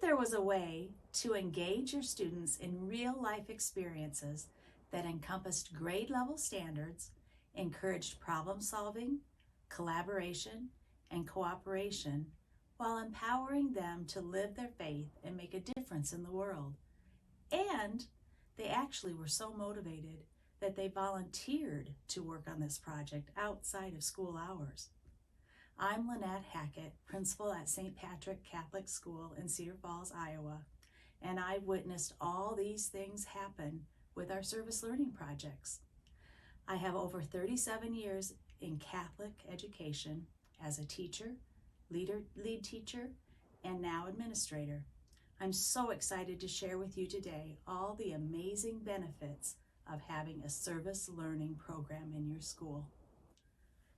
there was a way to engage your students in real-life experiences that encompassed grade-level standards, encouraged problem-solving, collaboration, and cooperation, while empowering them to live their faith and make a difference in the world. And they actually were so motivated that they volunteered to work on this project outside of school hours. I'm Lynette Hackett, principal at St. Patrick Catholic School in Cedar Falls, Iowa, and I've witnessed all these things happen with our service learning projects. I have over 37 years in Catholic education as a teacher, lead teacher, and now administrator. I'm so excited to share with you today all the amazing benefits of having a service learning program in your school.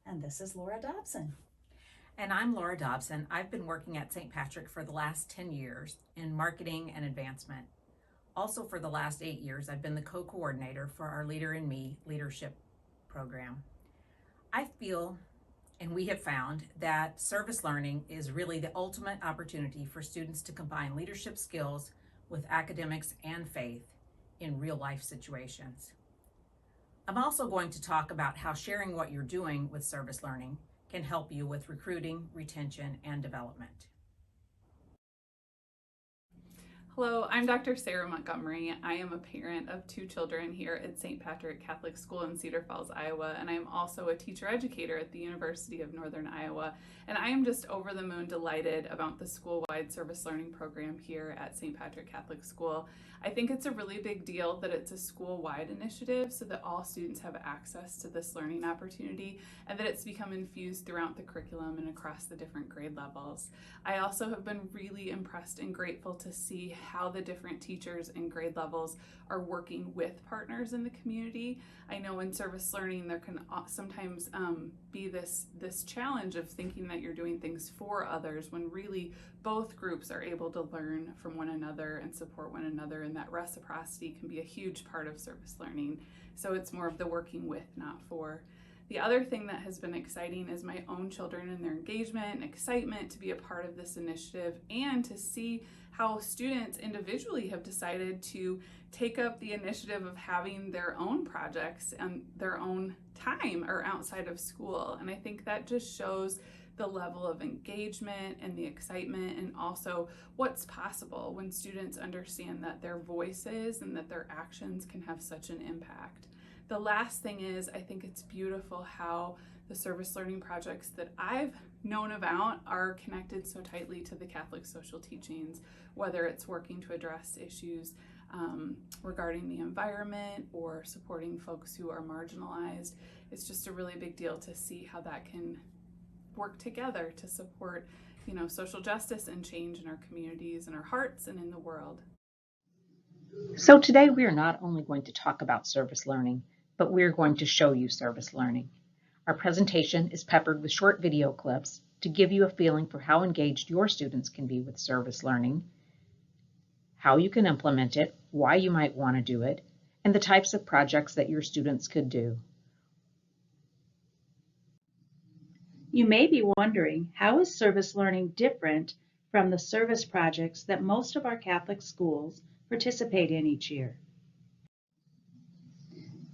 And this is Laura Dobson. And I'm Laura Dobson. I've been working at St. Patrick for the last 10 years in marketing and advancement. Also for the last 8 years, I've been the co-coordinator for our Leader in Me leadership program. I feel, and we have found, that service learning is really the ultimate opportunity for students to combine leadership skills with academics and faith in real life situations. I'm also going to talk about how sharing what you're doing with service learning can help you with recruiting, retention, and development. Hello, I'm Dr. Sarah Montgomery. I am a parent of 2 children here at St. Patrick Catholic School in Cedar Falls, Iowa, and I am also a teacher educator at the University of Northern Iowa. And I am just over the moon delighted about the school-wide service learning program here at St. Patrick Catholic School. I think it's a really big deal that it's a school-wide initiative so that all students have access to this learning opportunity and that it's become infused throughout the curriculum and across the different grade levels. I also have been really impressed and grateful to see how the different teachers and grade levels are working with partners in the community. I know in service learning there can sometimes be this challenge of thinking that you're doing things for others when really both groups are able to learn from one another and support one another, and that reciprocity can be a huge part of service learning. So it's more of the working with, not for. The other thing that has been exciting is my own children and their engagement and excitement to be a part of this initiative, and to see how students individually have decided to take up the initiative of having their own projects and their own time or outside of school. And I think that just shows the level of engagement and the excitement, and also what's possible when students understand that their voices and that their actions can have such an impact. The last thing is, I think it's beautiful how the service learning projects that I've known about are connected so tightly to the Catholic social teachings, whether it's working to address issues regarding the environment or supporting folks who are marginalized. It's just a really big deal to see how that can work together to support, social justice and change in our communities and our hearts and in the world. So today we are not only going to talk about service learning, but we're going to show you service learning. Our presentation is peppered with short video clips to give you a feeling for how engaged your students can be with service learning, how you can implement it, why you might want to do it, and the types of projects that your students could do. You may be wondering, how is service learning different from the service projects that most of our Catholic schools participate in each year?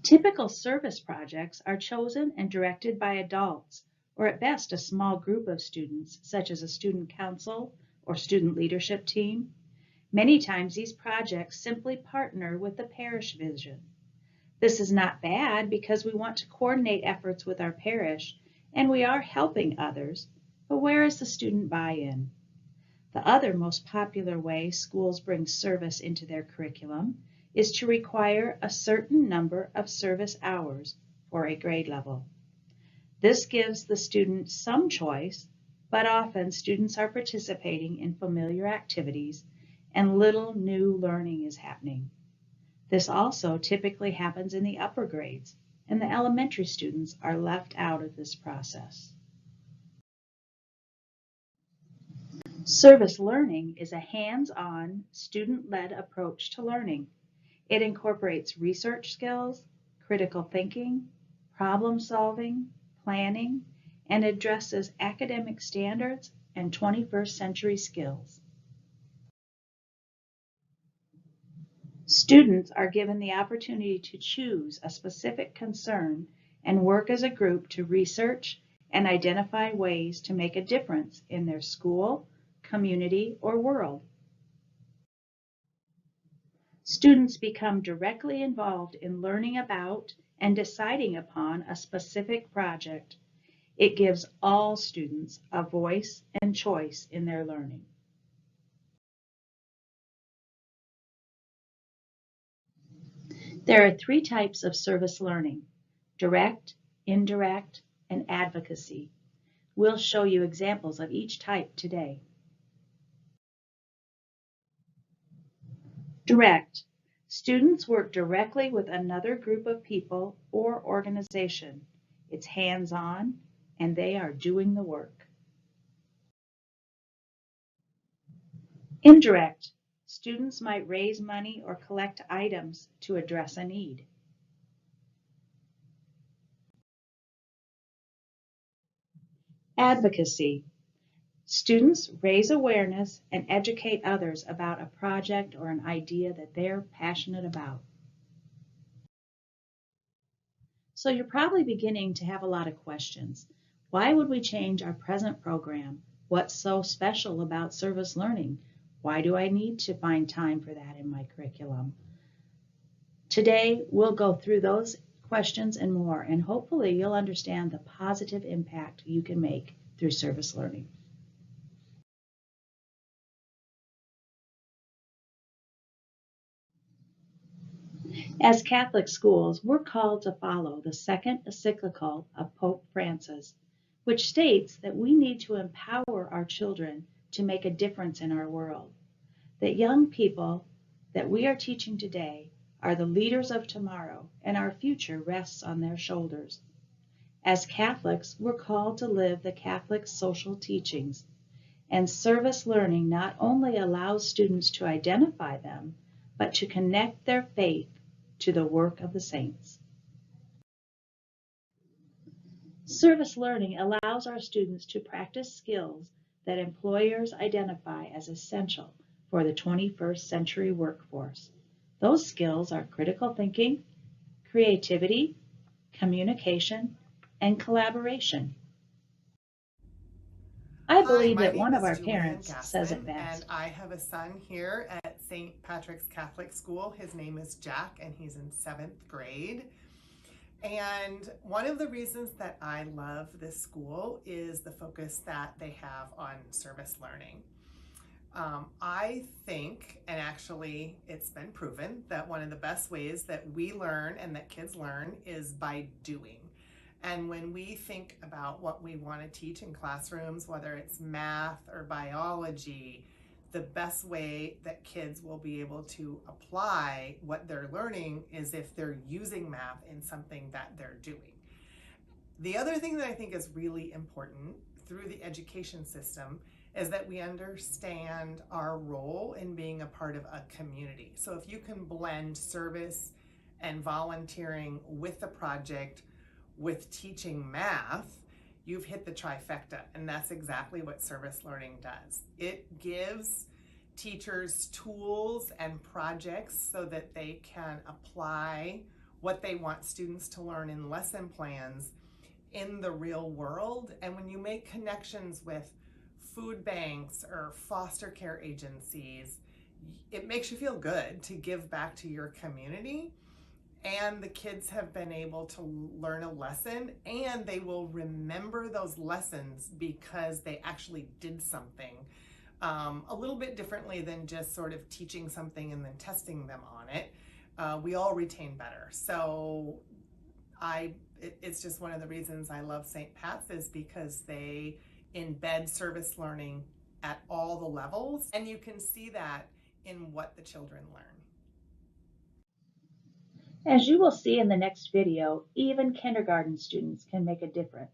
Typical service projects are chosen and directed by adults, or at best a small group of students, such as a student council or student leadership team. Many times these projects simply partner with the parish vision. This is not bad because we want to coordinate efforts with our parish and we are helping others, but where is the student buy-in? The other most popular way schools bring service into their curriculum is to require a certain number of service hours for a grade level. This gives the student some choice, but often students are participating in familiar activities and little new learning is happening. This also typically happens in the upper grades, and the elementary students are left out of this process. Service learning is a hands-on, student-led approach to learning. It incorporates research skills, critical thinking, problem solving, planning, and addresses academic standards and 21st century skills. Students are given the opportunity to choose a specific concern and work as a group to research and identify ways to make a difference in their school, community, or world. Students become directly involved in learning about and deciding upon a specific project. It gives all students a voice and choice in their learning. There are 3 types of service learning: direct, indirect, and advocacy. We'll show you examples of each type today. Direct. Students work directly with another group of people or organization. It's hands-on, and they are doing the work. Indirect. Students might raise money or collect items to address a need. Advocacy. Students raise awareness and educate others about a project or an idea that they're passionate about. So you're probably beginning to have a lot of questions. Why would we change our present program? What's so special about service learning? Why do I need to find time for that in my curriculum? Today, we'll go through those questions and more, and hopefully you'll understand the positive impact you can make through service learning. As Catholic schools, we're called to follow the second encyclical of Pope Francis, which states that we need to empower our children to make a difference in our world. That young people that we are teaching today are the leaders of tomorrow, and our future rests on their shoulders. As Catholics, we're called to live the Catholic social teachings, and service learning not only allows students to identify them, but to connect their faith to the work of the saints. Service learning allows our students to practice skills that employers identify as essential for the 21st century workforce. Those skills are critical thinking, creativity, communication, and collaboration. I Hi, believe my that one name of is our Julianne parents says it Gassman, and best. I have a son here at St. Patrick's Catholic School. His name is Jack, and he's in 7th grade. And one of the reasons that I love this school is the focus that they have on service learning. I think, and actually it's been proven, that one of the best ways that we learn and that kids learn is by doing. And when we think about what we want to teach in classrooms, whether it's math or biology, the best way that kids will be able to apply what they're learning is if they're using math in something that they're doing. The other thing that I think is really important through the education system is that we understand our role in being a part of a community. So if you can blend service and volunteering with the project with teaching math, you've hit the trifecta, and that's exactly what service learning does. It gives teachers tools and projects so that they can apply what they want students to learn in lesson plans in the real world. And when you make connections with food banks or foster care agencies, it makes you feel good to give back to your community. And the kids have been able to learn a lesson, and they will remember those lessons because they actually did something a little bit differently than just sort of teaching something and then testing them on it. We all retain better. So it's just one of the reasons I love St. Pat's is because they embed service learning at all the levels, and you can see that in what the children learn. As you will see in the next video, even kindergarten students can make a difference.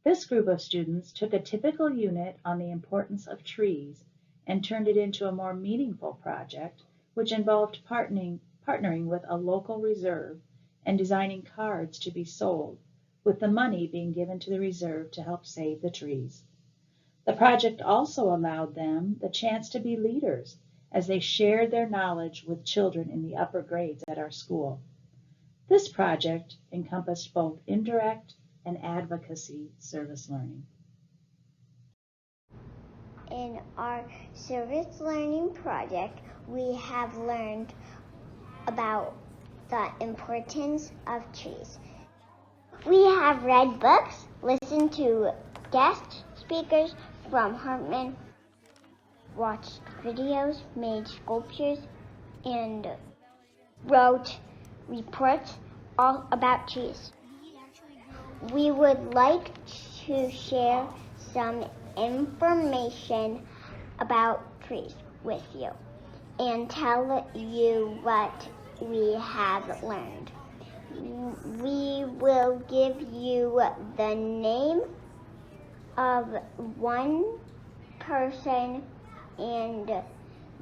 This group of students took a typical unit on the importance of trees and turned it into a more meaningful project, which involved partnering with a local reserve and designing cards to be sold, with the money being given to the reserve to help save the trees. The project also allowed them the chance to be leaders as they shared their knowledge with children in the upper grades at our school. This project encompassed both indirect and advocacy service learning. In our service learning project, we have learned about the importance of trees. We have read books, listened to guest speakers from Hartman, watched videos, made sculptures, and wrote reports all about trees. We would like to share some information about trees with you and tell you what we have learned. We will give you the name of one person and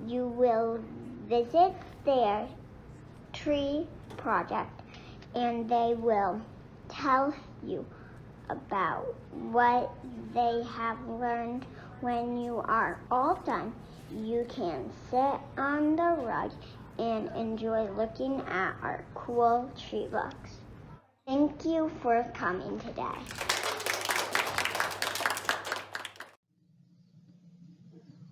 you will visit their tree project and they will tell you about what they have learned. When you are all done, you can sit on the rug and enjoy looking at our cool tree books. Thank you for coming today.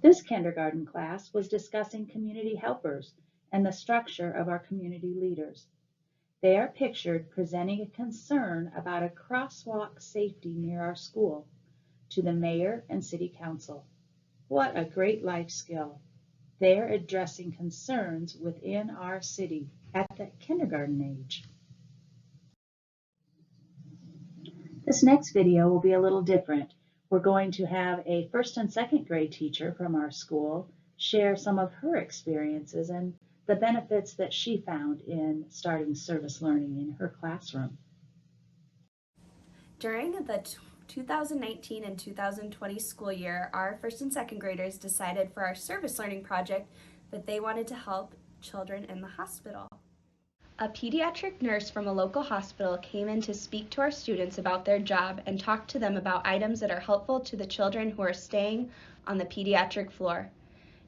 This kindergarten class was discussing community helpers and the structure of our community leaders. They are pictured presenting a concern about a crosswalk safety near our school to the mayor and city council. What a great life skill. They are addressing concerns within our city at the kindergarten age. This next video will be a little different. We're going to have a first and second grade teacher from our school share some of her experiences and the benefits that she found in starting service learning in her classroom. During the 2019 and 2020 school year, our first and second graders decided for our service learning project that they wanted to help children in the hospital. A pediatric nurse from a local hospital came in to speak to our students about their job and talk to them about items that are helpful to the children who are staying on the pediatric floor.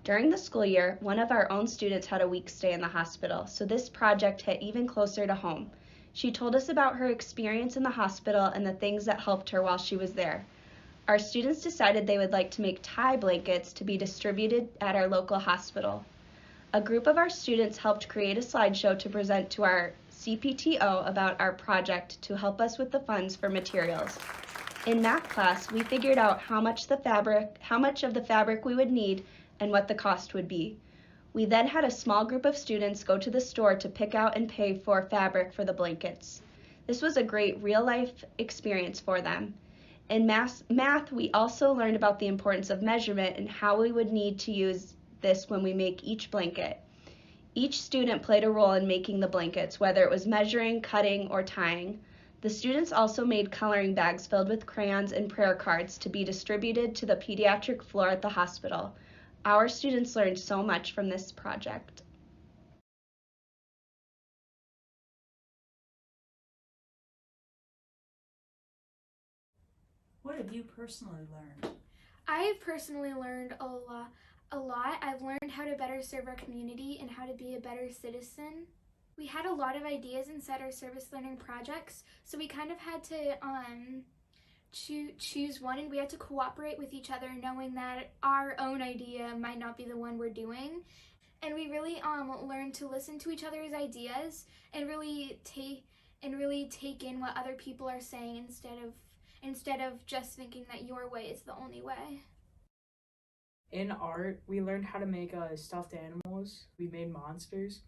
During the school year, one of our own students had a week stay in the hospital, so this project hit even closer to home. She told us about her experience in the hospital and the things that helped her while she was there. Our students decided they would like to make tie blankets to be distributed at our local hospital. A group of our students helped create a slideshow to present to our CPTO about our project to help us with the funds for materials. In math class, we figured out how much of the fabric we would need and what the cost would be. We then had a small group of students go to the store to pick out and pay for fabric for the blankets. This was a great real-life experience for them. In math, we also learned about the importance of measurement and how we would need to use this when we make each blanket. Each student played a role in making the blankets, whether it was measuring, cutting, or tying. The students also made coloring bags filled with crayons and prayer cards to be distributed to the pediatric floor at the hospital. Our students learned so much from this project. What have you personally learned? I've personally learned a lot. I've learned how to better serve our community and how to be a better citizen. We had a lot of ideas inside our service learning projects, so we kind of had to choose one, and we had to cooperate with each other, knowing that our own idea might not be the one we're doing. And we really learned to listen to each other's ideas and really take in what other people are saying instead of just thinking that your way is the only way. In art, we learned how to make stuffed animals. We made monsters.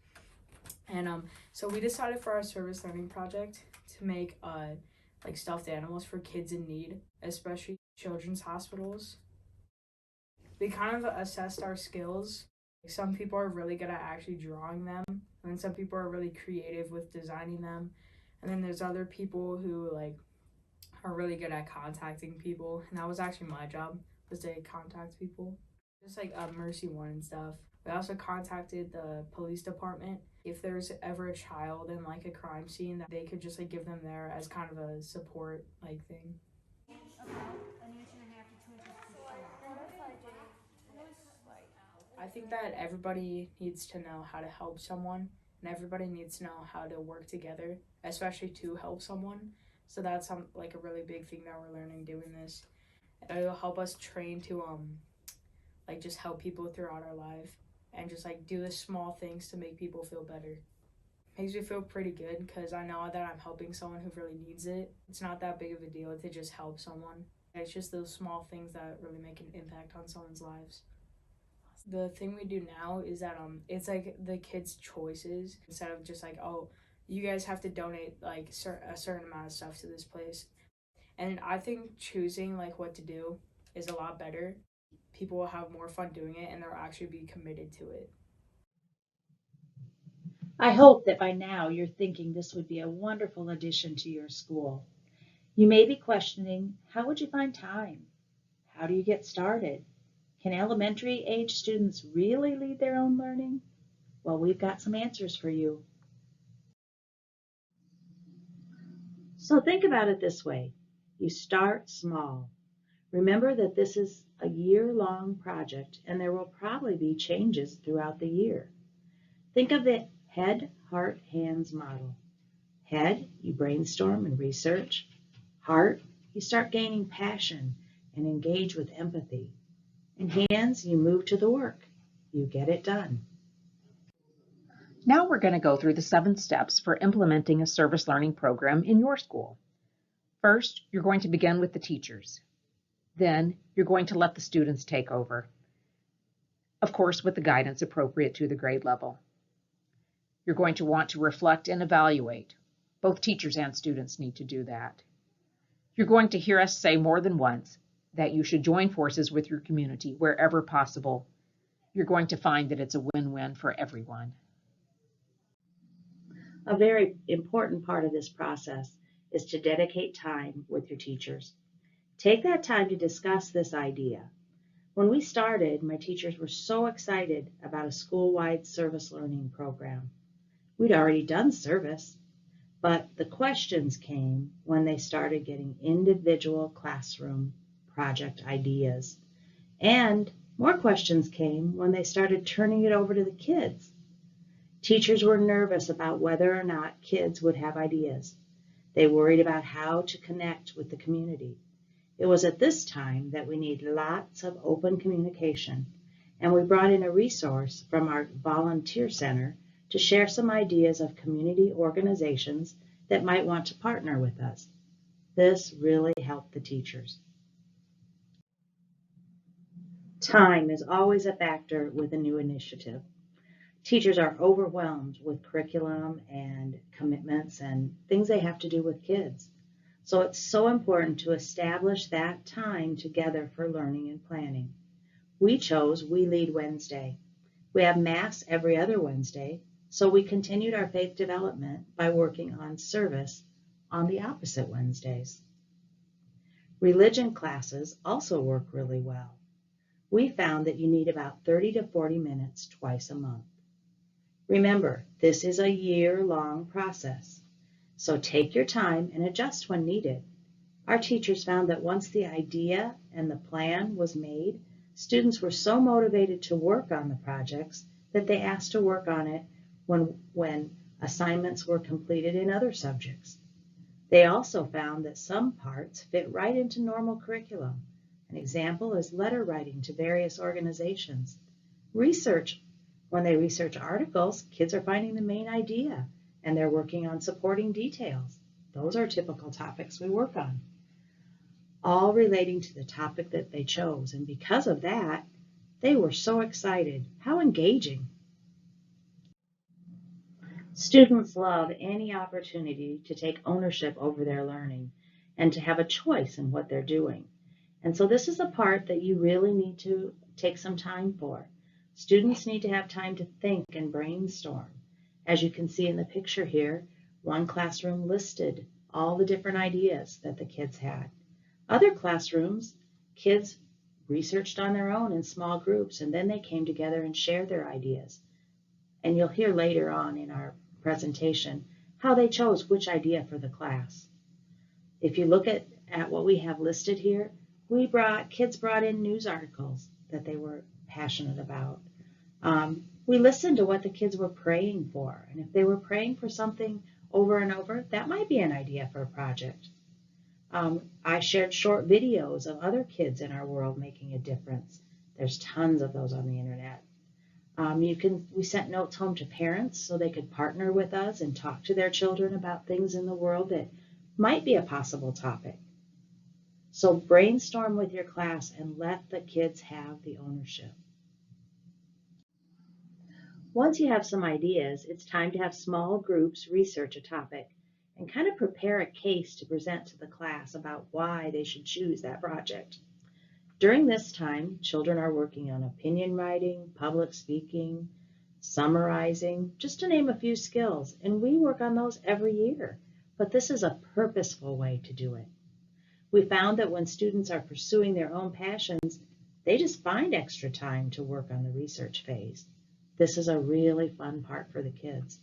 And so we decided for our service learning project to make like stuffed animals for kids in need, especially children's hospitals. We kind of assessed our skills. Some people are really good at actually drawing them, and then some people are really creative with designing them. And then there's other people who are really good at contacting people, and that was actually my job, was to contact people. Just like Mercy One and stuff. We also contacted the police department. If there's ever a child in like a crime scene, that they could just like give them there as kind of a support like thing. I think that everybody needs to know how to help someone, and everybody needs to know how to work together, especially to help someone. So that's like a really big thing that we're learning doing this. It'll help us train to like just help people throughout our life and just like do the small things to make people feel better. Makes me feel pretty good because I know that I'm helping someone who really needs it. It's not that big of a deal to just help someone. It's just those small things that really make an impact on someone's lives. The thing we do now is that it's like the kids' choices instead of just like, oh, you guys have to donate like a certain amount of stuff to this place. And I think choosing like what to do is a lot better. People will have more fun doing it and they'll actually be committed to it. I hope that by now you're thinking this would be a wonderful addition to your school. You may be questioning, how would you find time? How do you get started? Can elementary age students really lead their own learning? Well, we've got some answers for you. So think about it this way. You start small. Remember that this is a year-long project and there will probably be changes throughout the year. Think of the head, heart, hands model. Head, you brainstorm and research. Heart, you start gaining passion and engage with empathy. And hands, you move to the work. You get it done. Now we're going to go through the 7 steps for implementing a service learning program in your school. First, you're going to begin with the teachers. Then you're going to let the students take over, of course with the guidance appropriate to the grade level. You're going to want to reflect and evaluate. Both teachers and students need to do that. You're going to hear us say more than once that you should join forces with your community wherever possible. You're going to find that it's a win-win for everyone. A very important part of this process is to dedicate time with your teachers. Take that time to discuss this idea. When we started, my teachers were so excited about a school-wide service learning program. We'd already done service, but the questions came when they started getting individual classroom project ideas. And more questions came when they started turning it over to the kids. Teachers were nervous about whether or not kids would have ideas. They worried about how to connect with the community. It was at this time that we need lots of open communication, and we brought in a resource from our volunteer center to share some ideas of community organizations that might want to partner with us. This really helped the teachers. Time is always a factor with a new initiative. Teachers are overwhelmed with curriculum and commitments and things they have to do with kids. So it's so important to establish that time together for learning and planning. We chose We Lead Wednesday. We have Mass every other Wednesday, so we continued our faith development by working on service on the opposite Wednesdays. Religion classes also work really well. We found that you need about 30 to 40 minutes twice a month. Remember, this is a year-long process, so take your time and adjust when needed. Our teachers found that once the idea and the plan was made, students were so motivated to work on the projects that they asked to work on it when assignments were completed in other subjects. They also found that some parts fit right into normal curriculum. An example is letter writing to various organizations. Research. When they research articles, kids are finding the main idea, and they're working on supporting details. Those are typical topics we work on, all relating to the topic that they chose. And because of that, they were so excited. How engaging. Students love any opportunity to take ownership over their learning and to have a choice in what they're doing. And so this is a part that you really need to take some time for. Students need to have time to think and brainstorm. As you can see in the picture here, one classroom listed all the different ideas that the kids had. Other classrooms, kids researched on their own in small groups, and then they came together and shared their ideas. And you'll hear later on in our presentation how they chose which idea for the class. If you look at what we have listed here, kids brought in news articles that they were passionate about. We listened to what the kids were praying for, and if they were praying for something over and over, that might be an idea for a project. I shared short videos of other kids in our world making a difference. There's tons of those on the internet. We sent notes home to parents so they could partner with us and talk to their children about things in the world that might be a possible topic. So brainstorm with your class and let the kids have the ownership. Once you have some ideas, it's time to have small groups research a topic and kind of prepare a case to present to the class about why they should choose that project. During this time, children are working on opinion writing, public speaking, summarizing, just to name a few skills, and we work on those every year. But this is a purposeful way to do it. We found that when students are pursuing their own passions, they just find extra time to work on the research phase. This is a really fun part for the kids.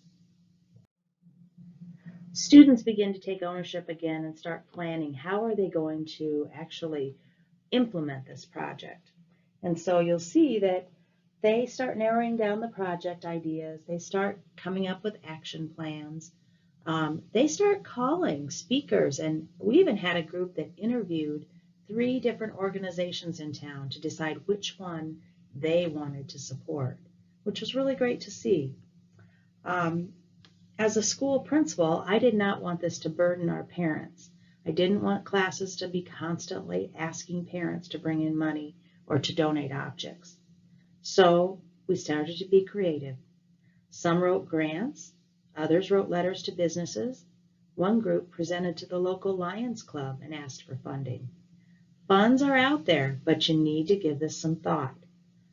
Students begin to take ownership again and start planning how are they going to actually implement this project. And so you'll see that they start narrowing down the project ideas. They start coming up with action plans. They start calling speakers, and we even had a group that interviewed 3 different organizations in town to decide which one they wanted to support, which was really great to see. As a school principal, I did not want this to burden our parents. I didn't want classes to be constantly asking parents to bring in money or to donate objects. So we started to be creative. Some wrote grants, others wrote letters to businesses. One group presented to the local Lions Club and asked for funding. Funds are out there, but you need to give this some thought.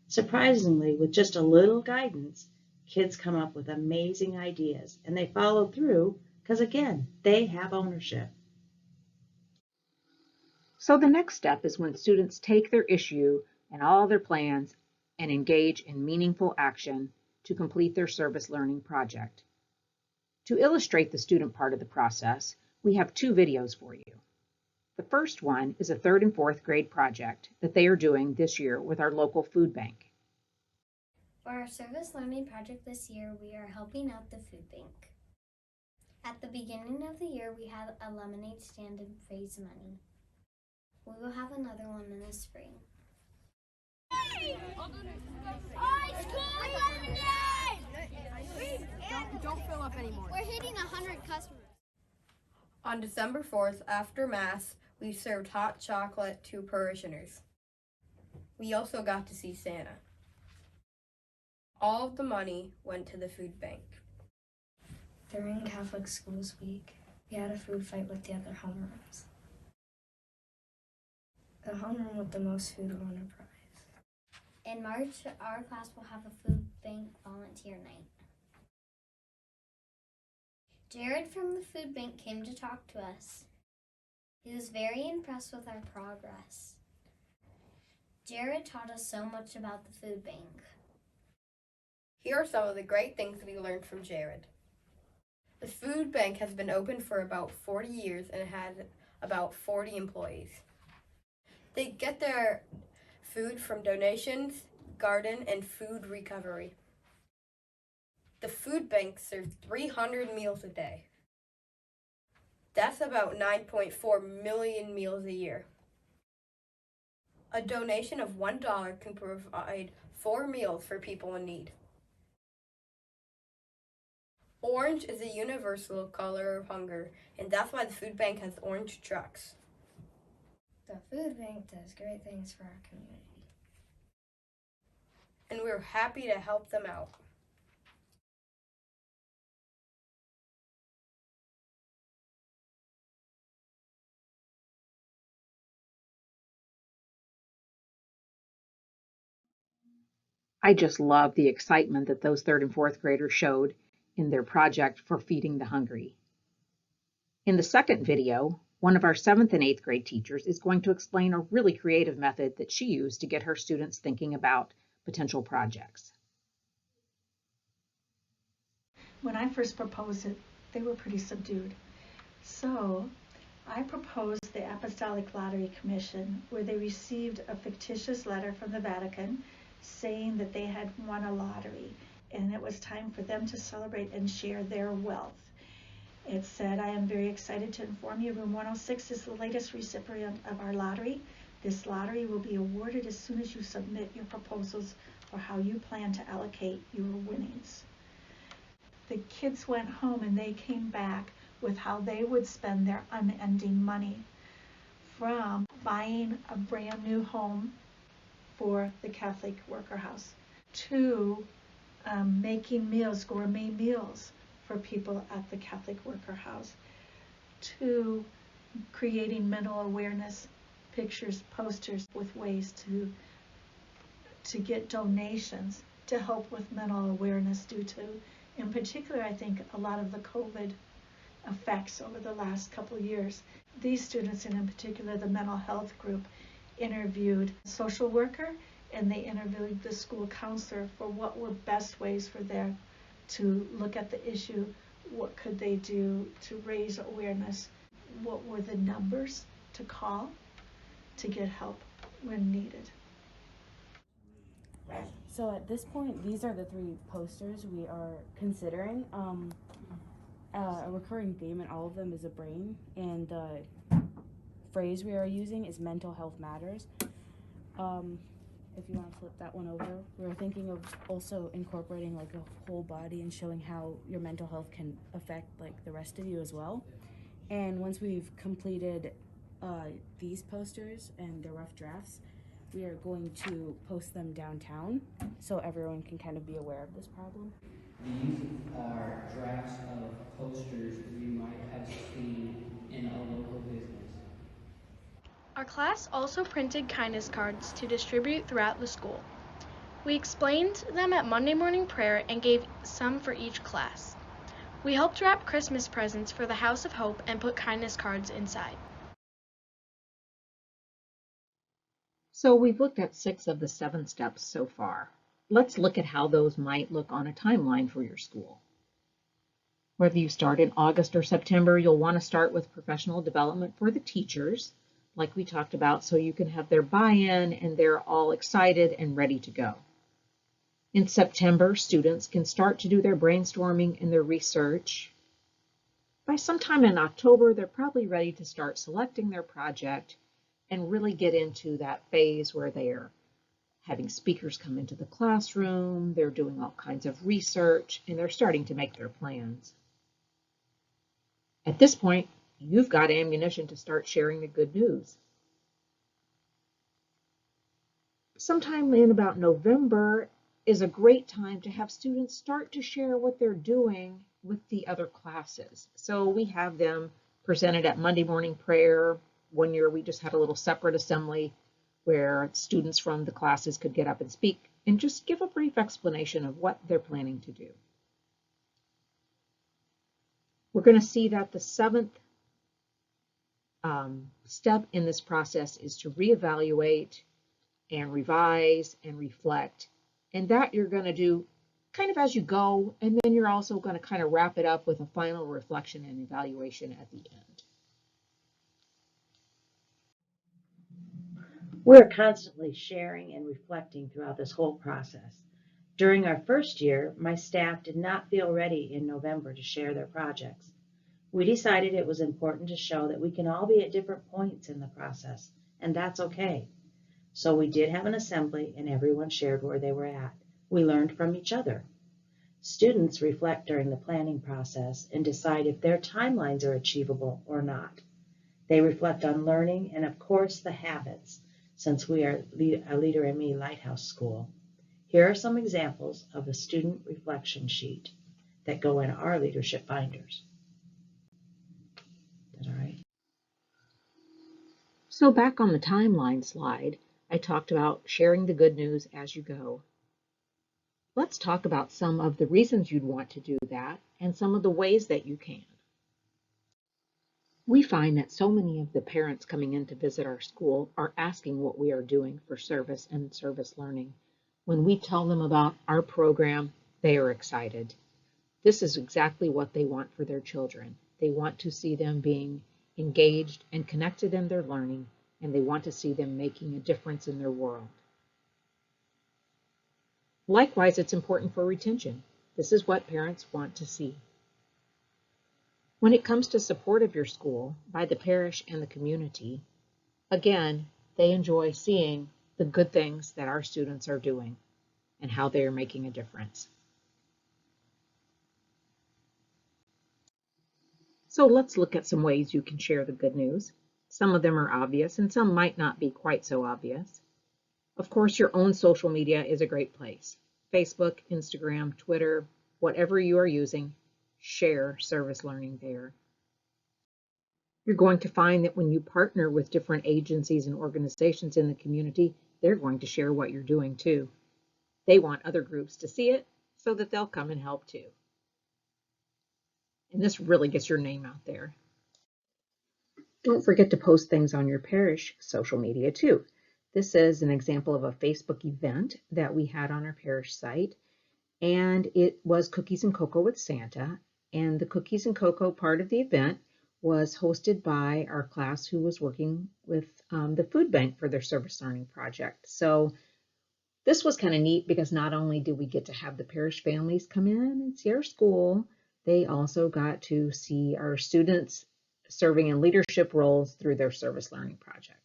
Surprisingly, with just a little guidance, kids come up with amazing ideas, and they follow through because, again, they have ownership. So the next step is when students take their issue and all their plans and engage in meaningful action to complete their service learning project. To illustrate the student part of the process, we have 2 videos for you. The first one is a 3rd and 4th grade project that they are doing this year with our local food bank. For our service learning project this year, we are helping out the food bank. At the beginning of the year, we had a lemonade stand and raise money. We will have another one in the spring. Don't fill up anymore. We're hitting 100 customers. On December 4th, after Mass, we served hot chocolate to parishioners. We also got to see Santa. All of the money went to the food bank. During Catholic Schools Week, we had a food fight with the other homerooms. The homeroom with the most food won a prize. In March, our class will have a food bank volunteer night. Jared from the food bank came to talk to us. He was very impressed with our progress. Jared taught us so much about the food bank. Here are some of the great things we learned from Jared. The food bank has been open for about 40 years and it has about 40 employees. They get their food from donations, garden, and food recovery. The food bank serves 300 meals a day. That's about 9.4 million meals a year. A donation of $1 can provide 4 meals for people in need. Orange is a universal color of hunger, and that's why the food bank has orange trucks. The food bank does great things for our community. And we're happy to help them out. I just love the excitement that those 3rd and 4th graders showed in their project for feeding the hungry. In the second video, one of our 7th and 8th grade teachers is going to explain a really creative method that she used to get her students thinking about potential projects. When I first proposed it, they were pretty subdued. So I proposed the Apostolic Lottery Commission, where they received a fictitious letter from the Vatican saying that they had won a lottery, and it was time for them to celebrate and share their wealth. It said, "I am very excited to inform you room 106 is the latest recipient of our lottery. This lottery will be awarded as soon as you submit your proposals for how you plan to allocate your winnings." The kids went home and they came back with how they would spend their unending money, from buying a brand new home for the Catholic worker house to making meals, gourmet meals for people at the Catholic worker house, to creating mental awareness pictures, posters with ways to get donations to help with mental awareness due to, in particular, I think, a lot of the COVID effects over the last couple of years. These students, and in particular the mental health group, interviewed a social worker and they interviewed the school counselor for what were best ways for them to look at the issue, what could they do to raise awareness, what were the numbers to call to get help when needed. So at this point, these are the 3 posters we are considering. A recurring theme in all of them is a brain, and the phrase we are using is mental health matters. If you want to flip that one over, we're thinking of also incorporating like a whole body and showing how your mental health can affect like the rest of you as well. And once we've completed these posters and the rough drafts, we are going to post them downtown so everyone can kind of be aware of this problem. These are drafts of posters you might have seen in a local business. Our class also printed kindness cards to distribute throughout the school. We explained them at Monday morning prayer and gave some for each class. We helped wrap Christmas presents for the House of Hope and put kindness cards inside. So we've looked at 6 of the 7 steps so far. Let's look at how those might look on a timeline for your school. Whether you start in August or September, you'll want to start with professional development for the teachers, like we talked about, so you can have their buy-in and they're all excited and ready to go. In September, students can start to do their brainstorming and their research. By sometime in October, they're probably ready to start selecting their project and really get into that phase where they're having speakers come into the classroom, they're doing all kinds of research, and they're starting to make their plans. At this point, you've got ammunition to start sharing the good news. Sometime in about November is a great time to have students start to share what they're doing with the other classes. So we have them presented at Monday morning prayer. One year we just had a little separate assembly where students from the classes could get up and speak and just give a brief explanation of what they're planning to do. We're going to see that the 7th step in this process is to reevaluate and revise and reflect. And that you're going to do kind of as you go, and then you're also going to kind of wrap it up with a final reflection and evaluation at the end. We're constantly sharing and reflecting throughout this whole process. During our first year, my staff did not feel ready in November to share their projects. We decided it was important to show that we can all be at different points in the process, and that's okay. So we did have an assembly and everyone shared where they were at. We learned from each other. Students reflect during the planning process and decide if their timelines are achievable or not. They reflect on learning and, of course, the habits, since we are a Leader in Me Lighthouse School. Here are some examples of a student reflection sheet that go in our leadership binders. Is that all right? So back on the timeline slide, I talked about sharing the good news as you go. Let's talk about some of the reasons you'd want to do that and some of the ways that you can. We find that so many of the parents coming in to visit our school are asking what we are doing for service and service learning. When we tell them about our program, they are excited. This is exactly what they want for their children. They want to see them being engaged and connected in their learning, and they want to see them making a difference in their world. Likewise, it's important for retention. This is what parents want to see. When it comes to support of your school by the parish and the community, again, they enjoy seeing the good things that our students are doing and how they are making a difference. So let's look at some ways you can share the good news. Some of them are obvious and some might not be quite so obvious. Of course, your own social media is a great place. Facebook, Instagram, Twitter, whatever you are using, share service learning there. You're going to find that when you partner with different agencies and organizations in the community, they're going to share what you're doing too. They want other groups to see it so that they'll come and help too. And this really gets your name out there. Don't forget to post things on your parish social media too. This is an example of a Facebook event that we had on our parish site, and it was Cookies and Cocoa with Santa. And the Cookies and Cocoa part of the event was hosted by our class who was working with the food bank for their service learning project. So this was kind of neat because not only did we get to have the parish families come in and see our school, they also got to see our students serving in leadership roles through their service learning project.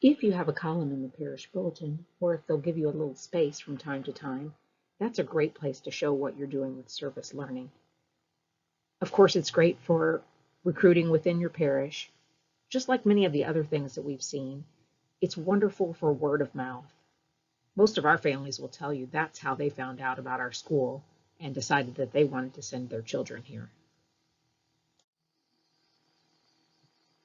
If you have a column in the parish bulletin, or if they'll give you a little space from time to time, that's a great place to show what you're doing with service learning. Of course, it's great for recruiting within your parish. Just like many of the other things that we've seen, it's wonderful for word of mouth. Most of our families will tell you that's how they found out about our school and decided that they wanted to send their children here.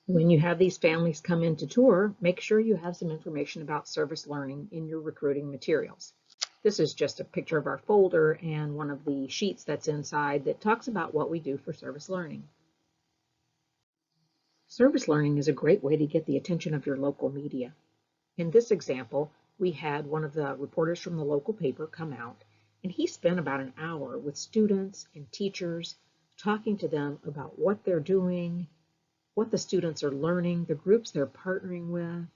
When you have these families come in to tour, make sure you have some information about service learning in your recruiting materials. This is just a picture of our folder and one of the sheets that's inside that talks about what we do for service learning. Service learning is a great way to get the attention of your local media. In this example, we had one of the reporters from the local paper come out, and he spent about an hour with students and teachers talking to them about what they're doing, what the students are learning, the groups they're partnering with,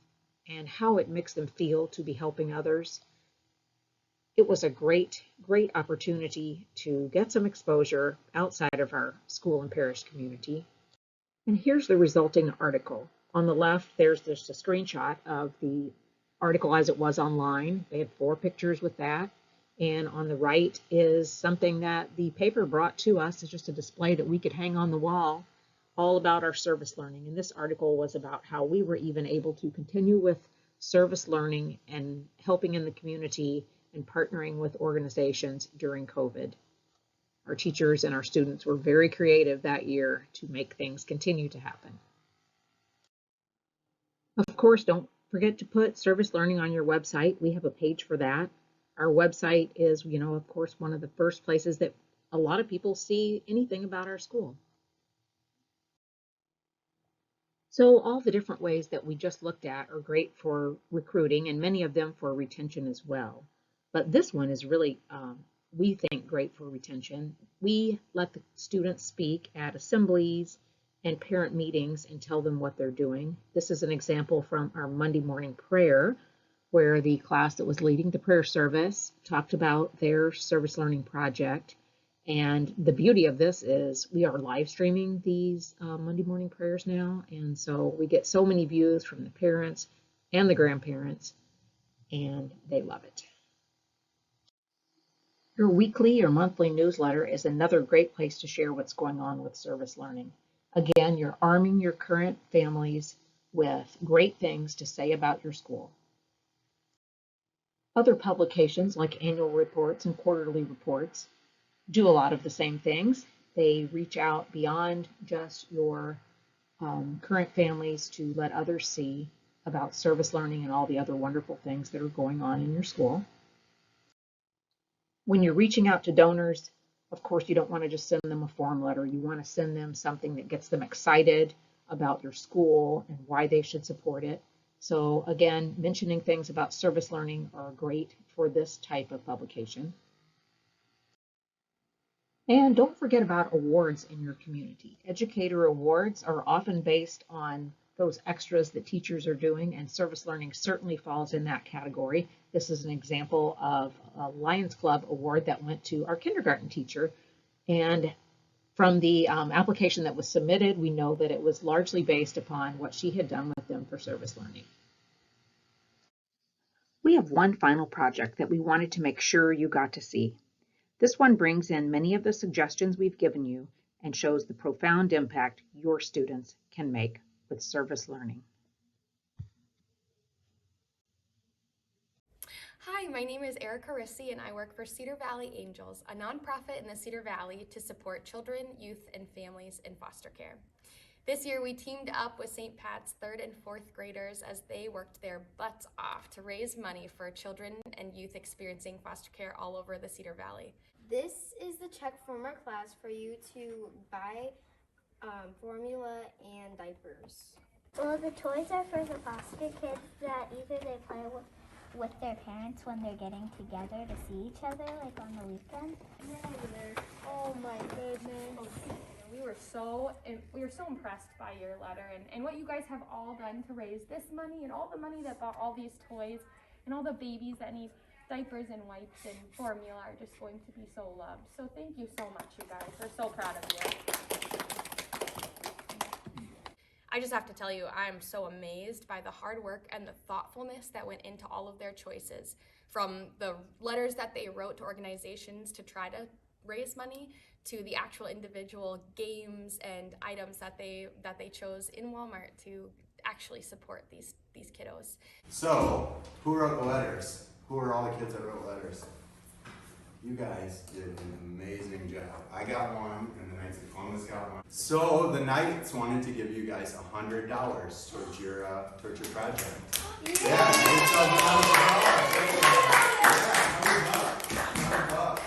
and how it makes them feel to be helping others. It was a great opportunity to get some exposure outside of our school and parish community. And here's the resulting article. On the left, there's just a screenshot of the article as it was online. They had 4 pictures with that. And on the right is something that the paper brought to us as just a display that we could hang on the wall, all about our service learning. And this article was about how we were even able to continue with service learning and helping in the community and partnering with organizations during COVID. Our teachers and our students were very creative that year to make things continue to happen. Of course, don't forget to put service learning on your website. We have a page for that. Our website is, of course, one of the first places that a lot of people see anything about our school. So all the different ways that we just looked at are great for recruiting, and many of them for retention as well. But this one is really, we think, great for retention. We let the students speak at assemblies and parent meetings and tell them what they're doing. This is an example from our Monday morning prayer, where the class that was leading the prayer service talked about their service learning project. And the beauty of this is we are live streaming these Monday morning prayers now. And so we get so many views from the parents and the grandparents, and they love it. Your weekly or monthly newsletter is another great place to share what's going on with service learning. Again, you're arming your current families with great things to say about your school. Other publications like annual reports and quarterly reports do a lot of the same things. They reach out beyond just your current families to let others see about service learning and all the other wonderful things that are going on in your school. When you're reaching out to donors, of course, you don't want to just send them a form letter. You want to send them something that gets them excited about your school and why they should support it. So again, mentioning things about service learning are great for this type of publication. And don't forget about awards in your community. Educator awards are often based on those extras that teachers are doing, and service learning certainly falls in that category. This is an example of a Lions Club award that went to our kindergarten teacher. And from the application that was submitted, we know that it was largely based upon what she had done with them for service learning. We have one final project that we wanted to make sure you got to see. This one brings in many of the suggestions we've given you and shows the profound impact your students can make with service learning. Hi, my name is Erica Rissi and I work for Cedar Valley Angels, a nonprofit in the Cedar Valley to support children, youth, and families in foster care. This year we teamed up with St. Pat's 3rd and 4th graders as they worked their butts off to raise money for children and youth experiencing foster care all over the Cedar Valley. This is the check from our class for you to buy formula and diapers. Well, the toys are for the foster kids that either they play with their parents when they're getting together to see each other, like on the weekend. Oh my goodness. We were so impressed by your letter and what you guys have all done to raise this money and all the money that bought all these toys and all the babies that need diapers and wipes and formula are just going to be so loved. So thank you so much, you guys. We're so proud of you. I just have to tell you, I'm so amazed by the hard work and the thoughtfulness that went into all of their choices, from the letters that they wrote to organizations to try to raise money, to the actual individual games and items that they chose in Walmart to actually support these kiddos. So, who wrote the letters? Who are all the kids that wrote letters? You guys did an amazing job. I got one, and the Knights of Columbus got one. So the Knights wanted to give you guys $100 towards your project. Yeah, $100.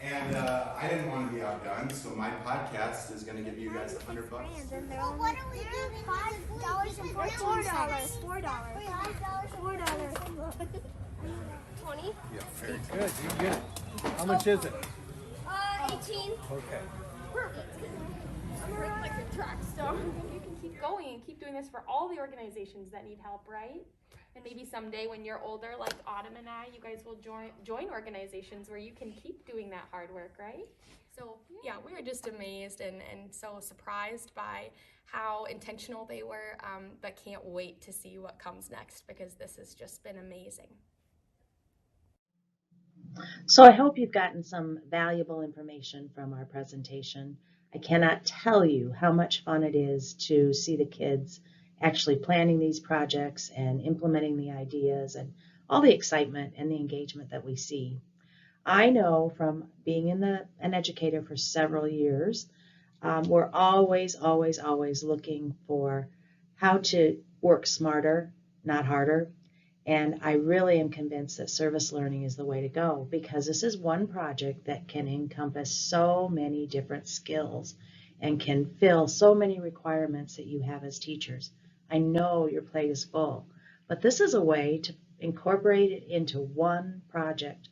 And I didn't want to be outdone, so my podcast is going to give you guys $100. Well, what do we do? $5 and $4. $4. 20? Yeah, very good. You get it. How much is it? 18. Okay. Perfect. I'm gonna like a track star. You can keep going and keep doing this for all the organizations that need help, right? And maybe someday when you're older, like Autumn and I, you guys will join organizations where you can keep doing that hard work, right? So yeah, we were just amazed and so surprised by how intentional they were, but can't wait to see what comes next because this has just been amazing. So I hope you've gotten some valuable information from our presentation. I cannot tell you how much fun it is to see the kids actually planning these projects and implementing the ideas and all the excitement and the engagement that we see. I know from being an educator for several years, we're always looking for how to work smarter, not harder. And I really am convinced that service learning is the way to go because this is one project that can encompass so many different skills and can fill so many requirements that you have as teachers. I know your plate is full, but this is a way to incorporate it into one project.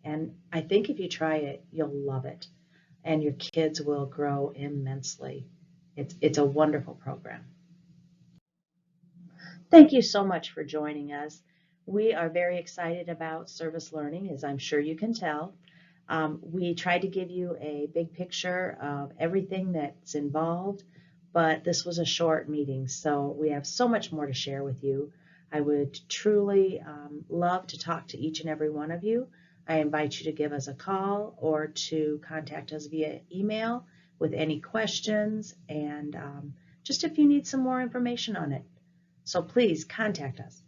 And I think if you try it, you'll love it. And your kids will grow immensely. It's a wonderful program. Thank you so much for joining us. We are very excited about service learning, as I'm sure you can tell. We tried to give you a big picture of everything that's involved, but this was a short meeting, so we have so much more to share with you. I would truly love to talk to each and every one of you. I invite you to give us a call or to contact us via email with any questions and just if you need some more information on it. So please contact us.